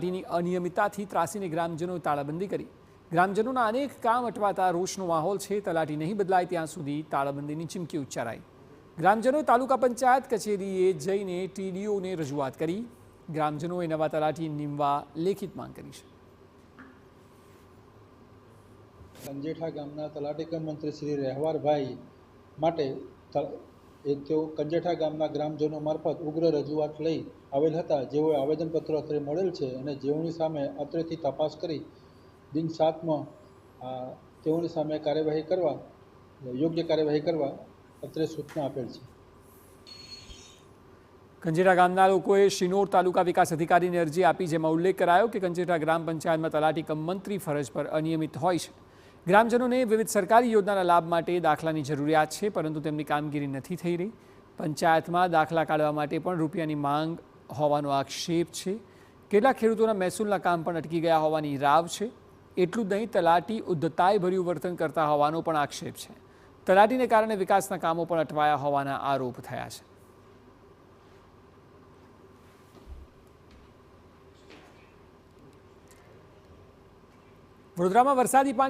તલાટીની અનિયમિતતાથી ત્રાસીને ગ્રામજનોએ તાળાબંધી કરી। ગ્રામજનોના અનેક કામ અટવાતા રોષનો માહોલ છે। તલાટી નહીં બદલાય ત્યાં સુધી તાળાબંધીની ચીમકી ઉચ્ચારાઈ। ગ્રામજનોએ તાલુકા પંચાયત કચેરીએ જઈને ટીડીઓને રજૂઆત કરી। ગ્રામજનોએ નવા તલાટી નીમવા લેખિત માંગ કરી છે। કંજેઠા ગામના તલાટી કમ મંત્રી શ્રી રહેવારભાઈ માટે તેઓ કંજેઠા ગામના ગ્રામજનો મારફત ઉગ્ર રજૂઆત લઈ આવેલ હતા, જેઓએ આવેદનપત્ર અત્રે મળેલ છે અને જેઓની સામે અત્રેથી તપાસ કરી દિન 7માં તેઓની સામે કાર્યવાહી કરવા યોગ્ય કાર્યવાહી કરવા અત્રે સૂચના આપેલ છે। કંજેઠા ગામના લોકોએ શિનોર તાલુકા વિકાસ અધિકારીને અરજી આપી, જેમાં ઉલ્લેખ કરાયો કે કંજેઠા ગ્રામ પંચાયતમાં તલાટી કમ મંત્રી ફરજ પર અનિયમિત હોય છે। ગ્રામજનોને વિવિધ સરકારી યોજનાના લાભ માટે દાખલાની જરૂરિયાત છે, પરંતુ તેમની કામગીરી નથી થઈ રહી। પંચાયતમાં દાખલા કાઢવા માટે પણ રૂપિયાની માંગ હોવાનો આક્ષેપ છે। કેટલાક ખેડૂતોના મહેસૂલના કામ પણ અટકી ગયા હોવાની રાવ છે। એટલું જ નહીં, તલાટી ઉદ્ધતાઈભર્યું વર્તન કરતા હોવાનો પણ આક્ષેપ છે। તલાટીને કારણે વિકાસના કામો પણ અટવાયા હોવાના આરોપ થયા છે। વડોદરામાં વરસાદી પાણી